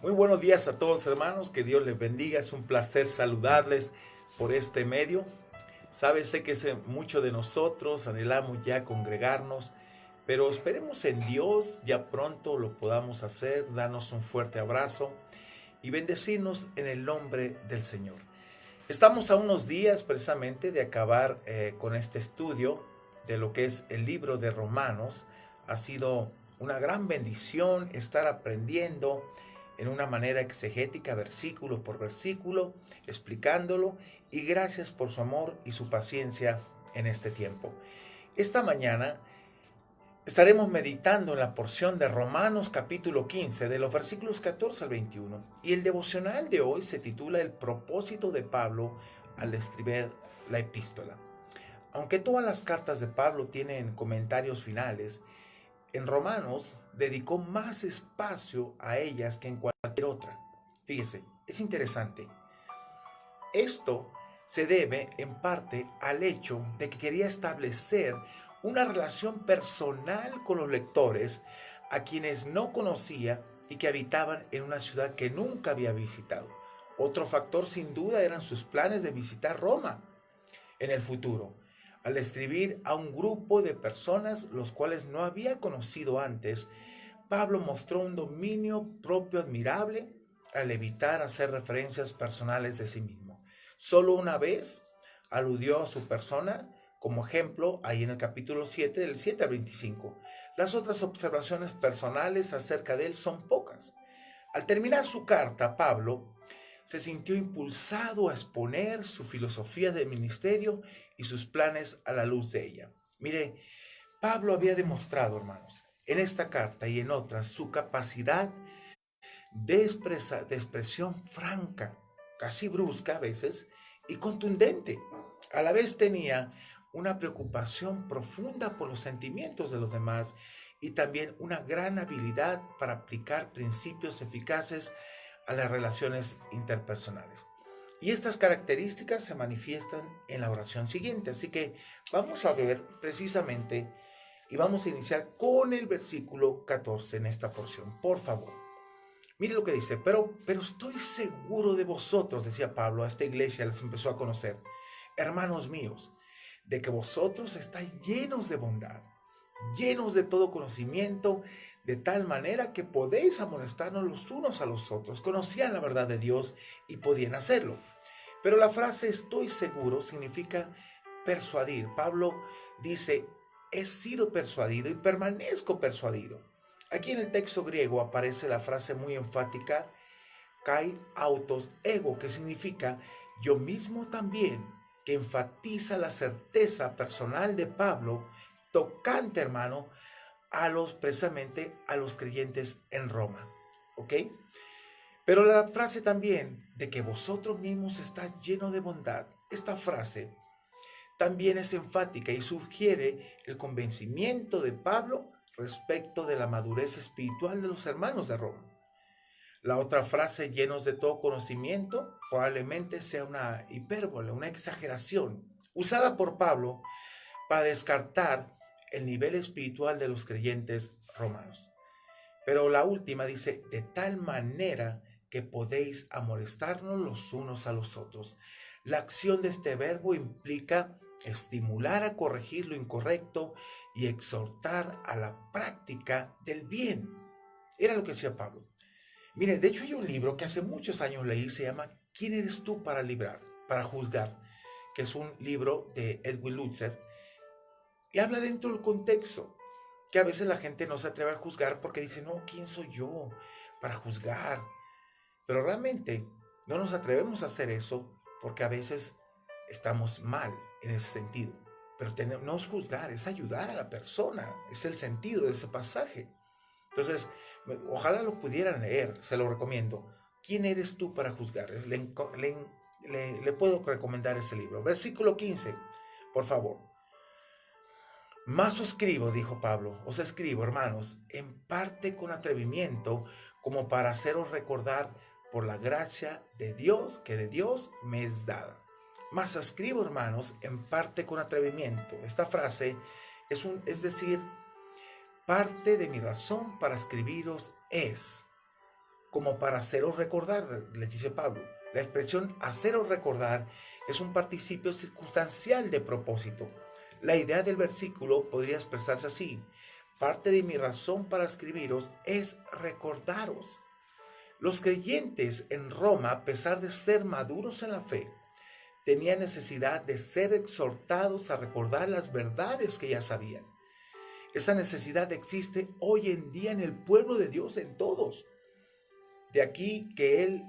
Muy buenos días a todos hermanos, que Dios les bendiga, es un placer saludarles por este medio. Sé que muchos de nosotros anhelamos ya congregarnos, pero esperemos en Dios, ya pronto lo podamos hacer, darnos un fuerte abrazo y bendecirnos en el nombre del Señor. Estamos a unos días precisamente de acabar con este estudio de lo que es el libro de Romanos. Ha sido una gran bendición estar aprendiendo en una manera exegética, versículo por versículo, explicándolo, y gracias por su amor y su paciencia en este tiempo. Esta mañana estaremos meditando en la porción de Romanos capítulo 15, de los versículos 14 al 21, y el devocional de hoy se titula El propósito de Pablo al escribir la epístola. Aunque todas las cartas de Pablo tienen comentarios finales, en Romanos dedicó más espacio a ellas que en cualquier otra. Fíjese, es interesante. Esto se debe en parte al hecho de que quería establecer una relación personal con los lectores a quienes no conocía y que habitaban en una ciudad que nunca había visitado. Otro factor sin duda eran sus planes de visitar Roma en el futuro, al escribir a un grupo de personas los cuales no había conocido antes. Pablo mostró un dominio propio admirable al evitar hacer referencias personales de sí mismo. Solo una vez aludió a su persona como ejemplo ahí en el capítulo 7, del 7 al 25. Las otras observaciones personales acerca de él son pocas. Al terminar su carta, Pablo se sintió impulsado a exponer su filosofía de ministerio y sus planes a la luz de ella. Mire, Pablo había demostrado, hermanos, en esta carta y en otras, su capacidad de expresión franca, casi brusca a veces, y contundente. A la vez tenía una preocupación profunda por los sentimientos de los demás y también una gran habilidad para aplicar principios eficaces a las relaciones interpersonales. Y estas características se manifiestan en la oración siguiente. Así que vamos a ver precisamente y vamos a iniciar con el versículo 14 en esta porción. Por favor, mire lo que dice. Pero estoy seguro de vosotros, decía Pablo, a esta iglesia les empezó a conocer, hermanos míos, de que vosotros estáis llenos de bondad, llenos de todo conocimiento, de tal manera que podéis amonestarnos los unos a los otros. Conocían la verdad de Dios y podían hacerlo. Pero la frase estoy seguro significa persuadir. Pablo dice, he sido persuadido y permanezco persuadido. Aquí en el texto griego aparece la frase muy enfática, kai autos ego, que significa yo mismo también, que enfatiza la certeza personal de Pablo tocante, hermano, precisamente a los creyentes en Roma. ¿Ok? Pero la frase también de que vosotros mismos estáis llenos de bondad, esta frase también es enfática y sugiere el convencimiento de Pablo respecto de la madurez espiritual de los hermanos de Roma. La otra frase, llenos de todo conocimiento, probablemente sea una hipérbole, una exageración, usada por Pablo para descartar el nivel espiritual de los creyentes romanos. Pero la última dice, de tal manera que podéis amonestarnos los unos a los otros. La acción de este verbo implica estimular a corregir lo incorrecto y exhortar a la práctica del bien. Era lo que decía Pablo. Mire, de hecho hay un libro que hace muchos años leí, se llama ¿Quién eres tú para juzgar? Que es un libro de Edwin Lutzer y habla dentro del contexto que a veces la gente no se atreve a juzgar porque dice, no, ¿quién soy yo para juzgar? Pero realmente no nos atrevemos a hacer eso porque a veces estamos mal en ese sentido. Pero no es juzgar, es ayudar a la persona, es el sentido de ese pasaje. Entonces, ojalá lo pudieran leer, se lo recomiendo. ¿Quién eres tú para juzgar? Le puedo recomendar ese libro. Versículo 15, por favor. Más os escribo, dijo Pablo, os escribo, hermanos, en parte con atrevimiento, como para haceros recordar por la gracia de Dios, que de Dios me es dada. Más os escribo, hermanos, en parte con atrevimiento. Esta frase es decir, parte de mi razón para escribiros es como para haceros recordar, les dice Pablo. La expresión haceros recordar es un participio circunstancial de propósito. La idea del versículo podría expresarse así: parte de mi razón para escribiros es recordaros. Los creyentes en Roma, a pesar de ser maduros en la fe, tenían necesidad de ser exhortados a recordar las verdades que ya sabían. Esa necesidad existe hoy en día en el pueblo de Dios, en todos. De aquí que el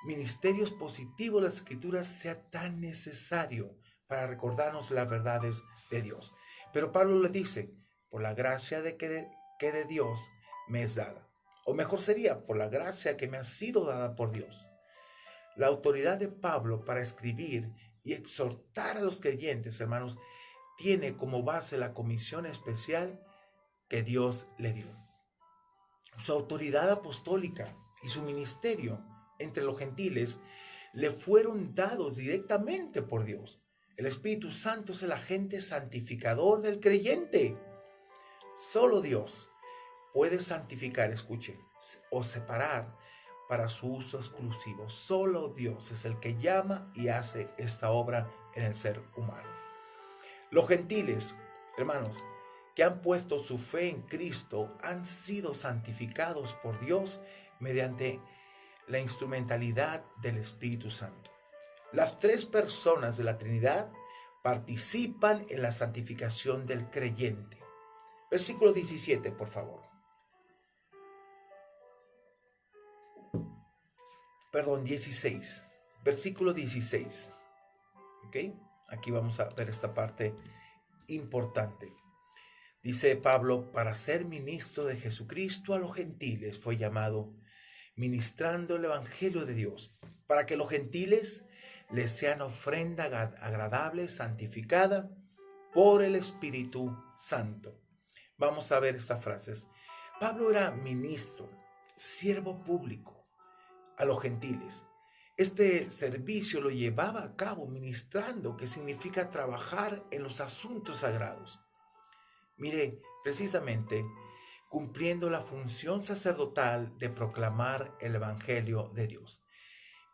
ministerio expositivo de las Escrituras sea tan necesario para recordarnos las verdades de Dios. Pero Pablo le dice, por la gracia que de Dios me es dada. O mejor sería, por la gracia que me ha sido dada por Dios. La autoridad de Pablo para escribir y exhortar a los creyentes, hermanos, tiene como base la comisión especial que Dios le dio. Su autoridad apostólica y su ministerio entre los gentiles le fueron dados directamente por Dios. El Espíritu Santo es el agente santificador del creyente. Solo Dios puede santificar, escuche, o separar para su uso exclusivo. Solo Dios es el que llama y hace esta obra en el ser humano. Los gentiles, hermanos, que han puesto su fe en Cristo, han sido santificados por Dios mediante la instrumentalidad del Espíritu Santo. Las tres personas de la Trinidad participan en la santificación del creyente. Versículo 17, por favor. Perdón, 16. Versículo 16. ¿Ok? Aquí vamos a ver esta parte importante. Dice Pablo, para ser ministro de Jesucristo a los gentiles fue llamado, ministrando el evangelio de Dios, para que los gentiles les sean ofrenda agradable, santificada por el Espíritu Santo. Vamos a ver estas frases. Pablo era ministro, siervo público a los gentiles. Este servicio lo llevaba a cabo ministrando, que significa trabajar en los asuntos sagrados. Mire, precisamente cumpliendo la función sacerdotal de proclamar el evangelio de Dios.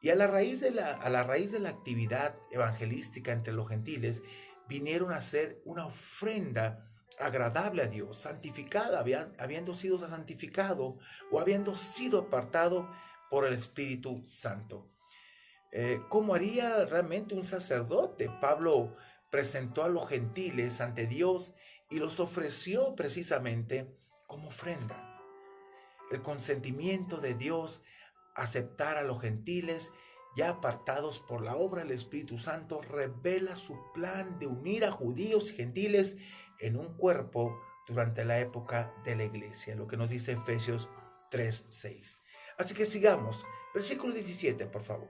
Y a la raíz de la actividad evangelística entre los gentiles, vinieron a ser una ofrenda agradable a Dios, santificada, habiendo sido santificado o habiendo sido apartado por el Espíritu Santo. ¿Cómo haría realmente un sacerdote? Pablo presentó a los gentiles ante Dios y los ofreció precisamente como ofrenda. El consentimiento de Dios a aceptar a los gentiles ya apartados por la obra del Espíritu Santo revela su plan de unir a judíos y gentiles en un cuerpo durante la época de la iglesia, lo que nos dice Efesios 3:6. Así que sigamos. Versículo 17, por favor.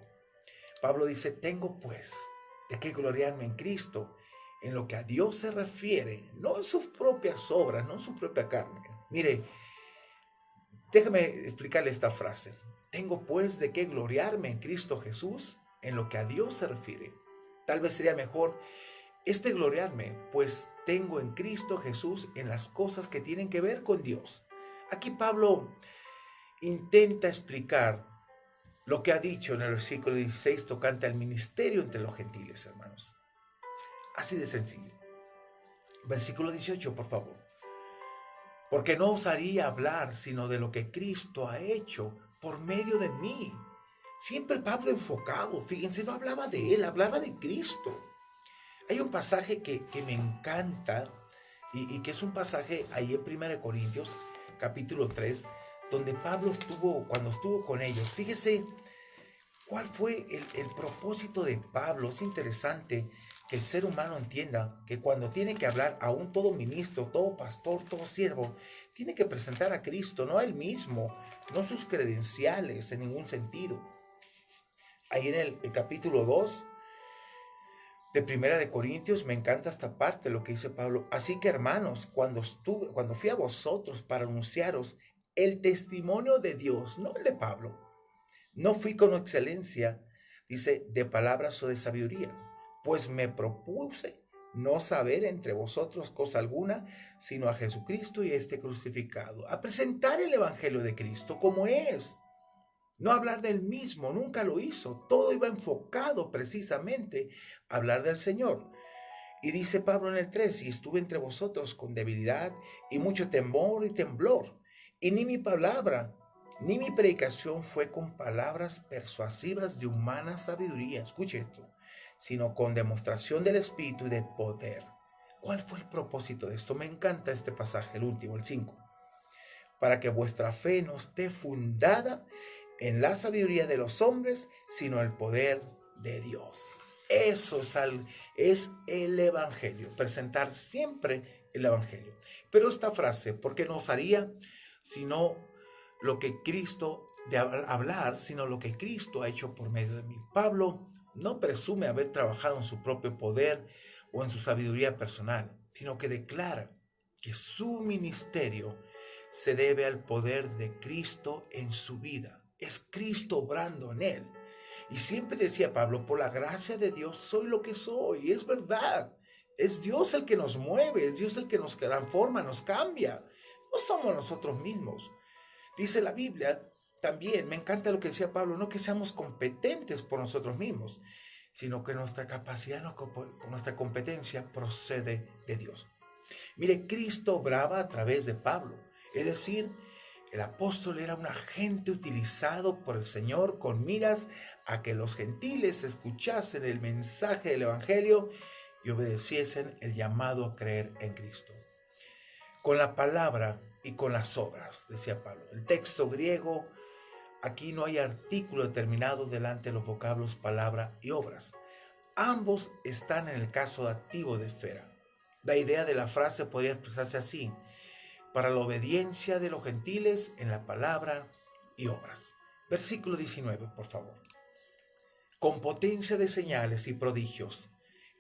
Pablo dice, tengo pues de qué gloriarme en Cristo, en lo que a Dios se refiere, no en sus propias obras, no en su propia carne. Mire, déjame explicarle esta frase. Tengo pues de qué gloriarme en Cristo Jesús, en lo que a Dios se refiere. Tal vez sería mejor gloriarme, pues tengo en Cristo Jesús en las cosas que tienen que ver con Dios. Aquí Pablo intenta explicar lo que ha dicho en el versículo 16 tocante al ministerio entre los gentiles, hermanos. Así de sencillo. Versículo 18, por favor. Porque no osaría hablar sino de lo que Cristo ha hecho por medio de mí. Siempre Pablo enfocado, fíjense, no hablaba de él, hablaba de Cristo. Hay un pasaje que me encanta y que es un pasaje ahí en 1 Corintios, capítulo 3, donde Pablo cuando estuvo con ellos. Fíjese cuál fue el propósito de Pablo. Es interesante que el ser humano entienda que cuando tiene que hablar a un todo ministro, todo pastor, todo siervo, tiene que presentar a Cristo, no a él mismo, no sus credenciales en ningún sentido. Ahí en el capítulo 2 de 1 Corintios, me encanta esta parte, lo que dice Pablo. Así que, hermanos, cuando fui a vosotros para anunciaros el testimonio de Dios, no el de Pablo, no fui con excelencia, dice, de palabras o de sabiduría, pues me propuse no saber entre vosotros cosa alguna, sino a Jesucristo y a este crucificado, a presentar el evangelio de Cristo como es. no hablar del mismo, nunca lo hizo. Todo iba enfocado precisamente a hablar del Señor. Y dice Pablo en el 3, y estuve entre vosotros con debilidad y mucho temor y temblor. Y ni mi palabra, ni mi predicación fue con palabras persuasivas de humana sabiduría, escuche esto, sino con demostración del Espíritu y de poder. ¿Cuál fue el propósito de esto? Me encanta este pasaje, el último, el 5. Para que vuestra fe no esté fundada en la sabiduría de los hombres, sino el poder de Dios. Eso es el Evangelio, presentar siempre el Evangelio. Pero esta frase, ¿por qué no usaría sino lo que Cristo, de hablar, sino lo que Cristo ha hecho por medio de mí? Pablo no presume haber trabajado en su propio poder o en su sabiduría personal, sino que declara que su ministerio se debe al poder de Cristo en su vida. Es Cristo obrando en él. Y siempre decía Pablo, por la gracia de Dios soy lo que soy. Y es verdad. Es Dios el que nos mueve, es Dios el que nos transforma, nos cambia. No somos nosotros mismos. Dice la Biblia también, me encanta lo que decía Pablo, no que seamos competentes por nosotros mismos, sino que nuestra capacidad, nuestra competencia procede de Dios. Mire, Cristo obraba a través de Pablo. Es decir, el apóstol era un agente utilizado por el Señor con miras a que los gentiles escuchasen el mensaje del Evangelio y obedeciesen el llamado a creer en Cristo. Con la palabra y con las obras, decía Pablo. El texto griego, aquí no hay artículo determinado delante de los vocablos palabra y obras. Ambos están en el caso dativo de esfera. La idea de la frase podría expresarse así: para la obediencia de los gentiles en la palabra y obras. Versículo 19, por favor. Con potencia de señales y prodigios,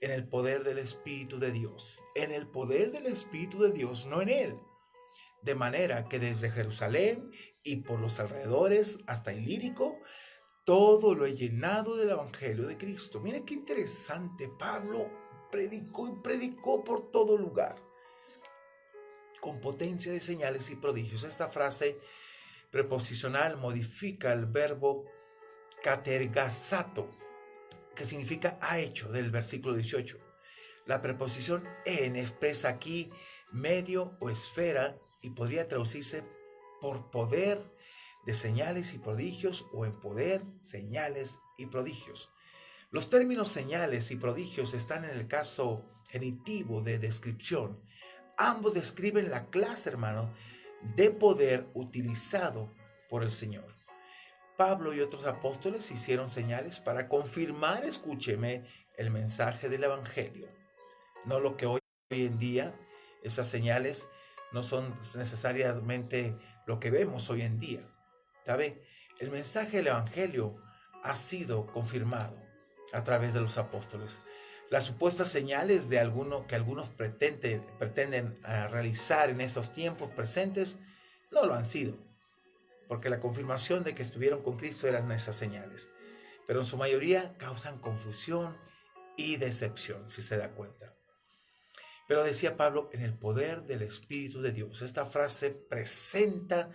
en el poder del Espíritu de Dios. En el poder del Espíritu de Dios, no en él. De manera que desde Jerusalén y por los alrededores hasta Ilírico, todo lo he llenado del Evangelio de Cristo. Mire qué interesante. Pablo predicó y predicó por todo lugar, con potencia de señales y prodigios. Esta frase preposicional modifica el verbo katergazato, que significa ha hecho, del versículo 18. La preposición en expresa aquí medio o esfera y podría traducirse por poder de señales y prodigios o en poder, señales y prodigios. Los términos señales y prodigios están en el caso genitivo de descripción. Ambos describen la clase, hermano, de poder utilizado por el Señor. Pablo y otros apóstoles hicieron señales para confirmar, escúcheme, el mensaje del Evangelio. No lo que hoy en día, esas señales no son necesariamente lo que vemos hoy en día. ¿Sabe? El mensaje del Evangelio ha sido confirmado a través de los apóstoles. Las supuestas señales que algunos pretenden realizar en estos tiempos presentes no lo han sido, porque la confirmación de que estuvieron con Cristo eran esas señales, pero en su mayoría causan confusión y decepción, si se da cuenta. Pero decía Pablo, en el poder del Espíritu de Dios. Esta frase presenta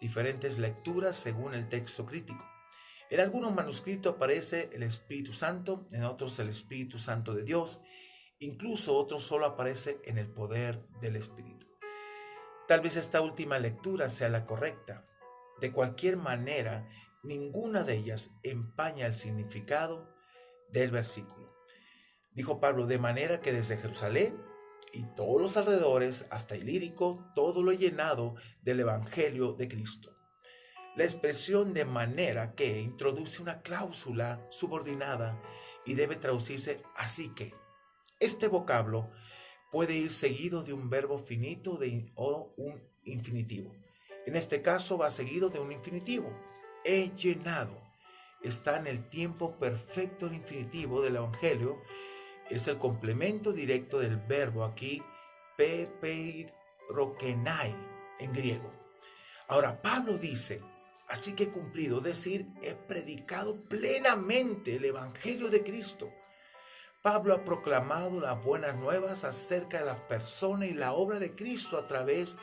diferentes lecturas según el texto crítico. En algunos manuscritos aparece el Espíritu Santo, en otros el Espíritu Santo de Dios, incluso otros solo aparece en el poder del Espíritu. Tal vez esta última lectura sea la correcta. De cualquier manera, ninguna de ellas empaña el significado del versículo. Dijo Pablo, de manera que desde Jerusalén y todos los alrededores hasta Ilírico, todo lo he llenado del Evangelio de Cristo. La expresión de manera que introduce una cláusula subordinada y debe traducirse así que. Este vocablo puede ir seguido de un verbo finito o un infinitivo. En este caso va seguido de un infinitivo. He llenado. Está en el tiempo perfecto el infinitivo del Evangelio. Es el complemento directo del verbo aquí, peirokenai, en griego. Ahora, Pablo dice, así que he cumplido, es decir, he predicado plenamente el Evangelio de Cristo. Pablo ha proclamado las buenas nuevas acerca de la persona y la obra de Cristo a través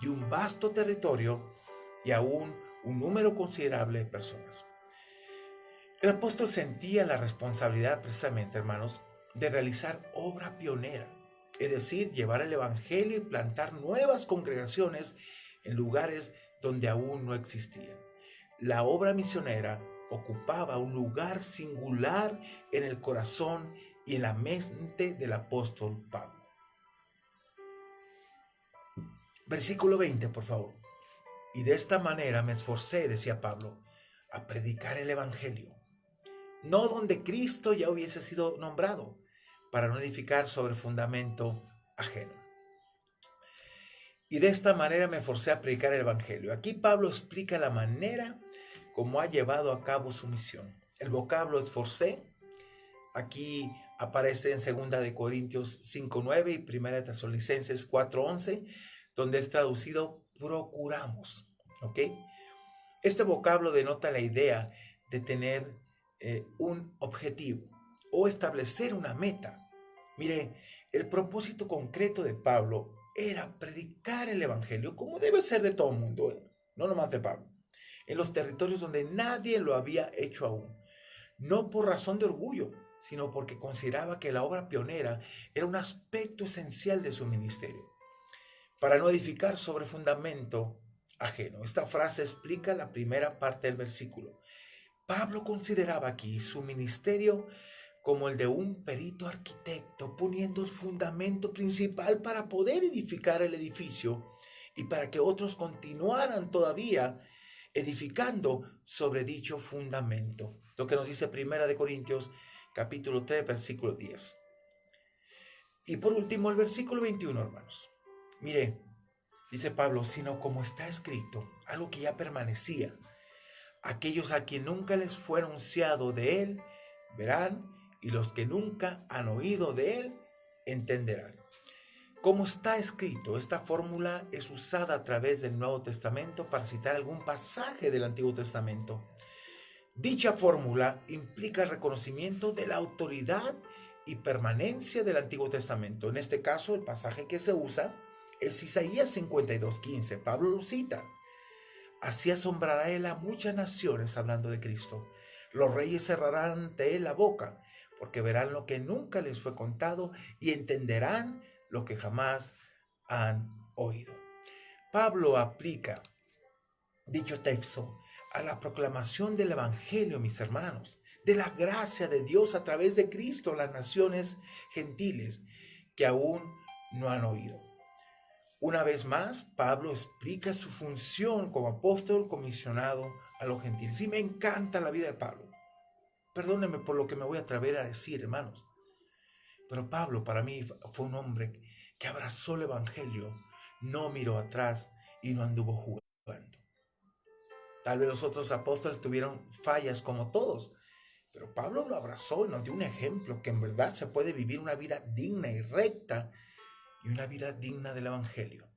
de un vasto territorio y aún un número considerable de personas. El apóstol sentía la responsabilidad precisamente, hermanos, de realizar obra pionera, es decir, llevar el evangelio y plantar nuevas congregaciones en lugares donde aún no existían. La obra misionera ocupaba un lugar singular en el corazón y en la mente del apóstol Pablo. Versículo 20, por favor. Y de esta manera me esforcé, decía Pablo, a predicar el evangelio, no donde Cristo ya hubiese sido nombrado, para no edificar sobre fundamento ajeno. Y de esta manera me forcé a predicar el evangelio. Aquí Pablo explica la manera como ha llevado a cabo su misión. El vocablo esforcé aquí aparece en 2 Corintios 5:9 y 1 Tesalonicenses 4:11, donde es traducido procuramos. ¿Ok? Este vocablo denota la idea de tener un objetivo o establecer una meta. Mire, el propósito concreto de Pablo era predicar el evangelio, como debe ser de todo el mundo, no nomás de Pablo, en los territorios donde nadie lo había hecho aún, no por razón de orgullo, sino porque consideraba que la obra pionera era un aspecto esencial de su ministerio, para no edificar sobre fundamento ajeno. Esta frase explica la primera parte del versículo. Pablo consideraba aquí su ministerio como el de un perito arquitecto, poniendo el fundamento principal para poder edificar el edificio y para que otros continuaran todavía edificando sobre dicho fundamento. Lo que nos dice 1 Corintios capítulo 3, versículo 10. Y por último, el versículo 21, hermanos. Mire, dice Pablo, sino como está escrito, algo que ya permanecía. Aquellos a quien nunca les fue anunciado de él, verán, y los que nunca han oído de él, entenderán. Como está escrito, esta fórmula es usada a través del Nuevo Testamento para citar algún pasaje del Antiguo Testamento. Dicha fórmula implica el reconocimiento de la autoridad y permanencia del Antiguo Testamento. En este caso, el pasaje que se usa es Isaías 52:15. Pablo lo cita. Así asombrará él a muchas naciones, hablando de Cristo. Los reyes cerrarán ante él la boca, porque verán lo que nunca les fue contado y entenderán lo que jamás han oído. Pablo aplica dicho texto a la proclamación del evangelio, mis hermanos, de la gracia de Dios a través de Cristo a las naciones gentiles que aún no han oído. Una vez más, Pablo explica su función como apóstol comisionado a los gentiles. Y me encanta la vida de Pablo. Perdónenme por lo que me voy a atrever a decir, hermanos. Pero Pablo para mí fue un hombre que abrazó el evangelio, no miró atrás y no anduvo jugando. Tal vez los otros apóstoles tuvieron fallas como todos, pero Pablo lo abrazó y nos dio un ejemplo que en verdad se puede vivir una vida digna y recta y una vida digna del evangelio.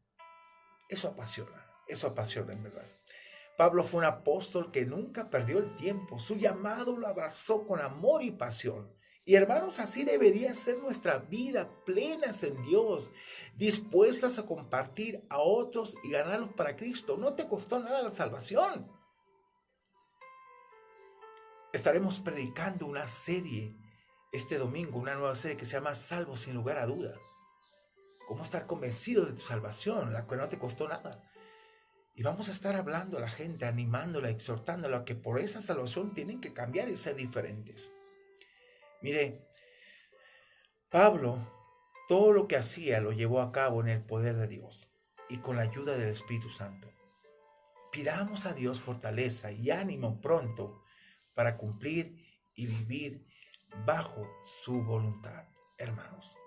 Eso apasiona en verdad. Pablo fue un apóstol que nunca perdió el tiempo. Su llamado lo abrazó con amor y pasión. Y hermanos, así debería ser nuestra vida, plenas en Dios, dispuestas a compartir a otros y ganarlos para Cristo. No te costó nada la salvación. Estaremos predicando una serie este domingo, una nueva serie que se llama Salvo sin lugar a duda. Cómo estar convencido de tu salvación, la que no te costó nada. Y vamos a estar hablando a la gente, animándola, exhortándola a que por esa salvación tienen que cambiar y ser diferentes. Mire, Pablo, todo lo que hacía lo llevó a cabo en el poder de Dios y con la ayuda del Espíritu Santo. Pidamos a Dios fortaleza y ánimo pronto para cumplir y vivir bajo su voluntad, hermanos.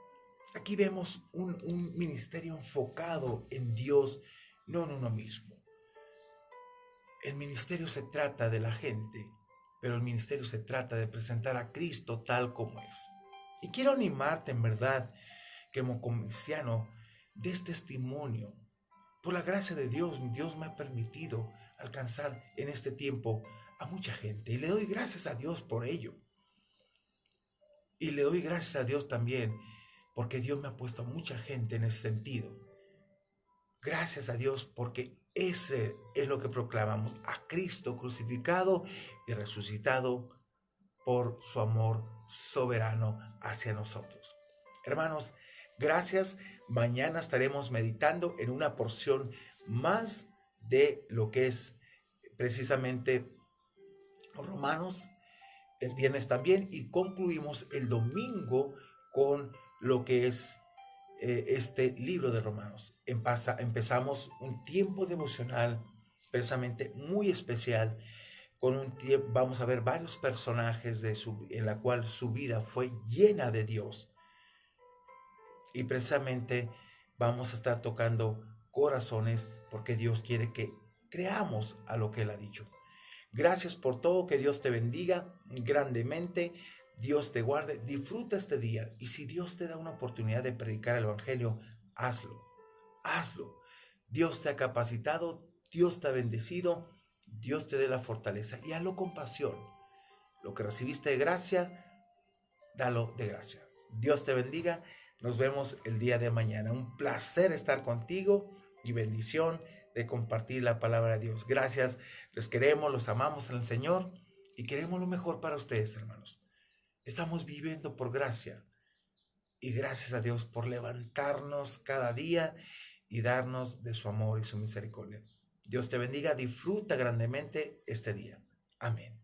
Aquí vemos un ministerio enfocado en Dios, no en uno mismo. El ministerio se trata de la gente, pero el ministerio se trata de presentar a Cristo tal como es. Y quiero animarte en verdad, que como cristiano, des testimonio. Por la gracia de Dios, Dios me ha permitido alcanzar en este tiempo a mucha gente. Y le doy gracias a Dios por ello. Y le doy gracias a Dios también porque Dios me ha puesto a mucha gente en ese sentido. Gracias a Dios porque Ese es lo que proclamamos, a Cristo crucificado y resucitado por su amor soberano hacia nosotros. Hermanos, gracias. Mañana estaremos meditando en una porción más de lo que es precisamente Romanos, el viernes también, y concluimos el domingo con lo que es este libro de Romanos. Empezamos un tiempo devocional precisamente muy especial, con un tiempo, vamos a ver varios personajes en la cual su vida fue llena de Dios, y precisamente vamos a estar tocando corazones porque Dios quiere que creamos a lo que Él ha dicho. Gracias por todo, que Dios te bendiga grandemente, Dios te guarde, disfruta este día, y si Dios te da una oportunidad de predicar el Evangelio, hazlo, hazlo. Dios te ha capacitado, Dios te ha bendecido, Dios te dé la fortaleza, y hazlo con pasión. Lo que recibiste de gracia, dalo de gracia. Dios te bendiga, nos vemos el día de mañana. Un placer estar contigo y bendición de compartir la palabra de Dios. Gracias, les queremos, los amamos en el Señor y queremos lo mejor para ustedes, hermanos. Estamos viviendo por gracia, y gracias a Dios por levantarnos cada día y darnos de su amor y su misericordia. Dios te bendiga, disfruta grandemente este día. Amén.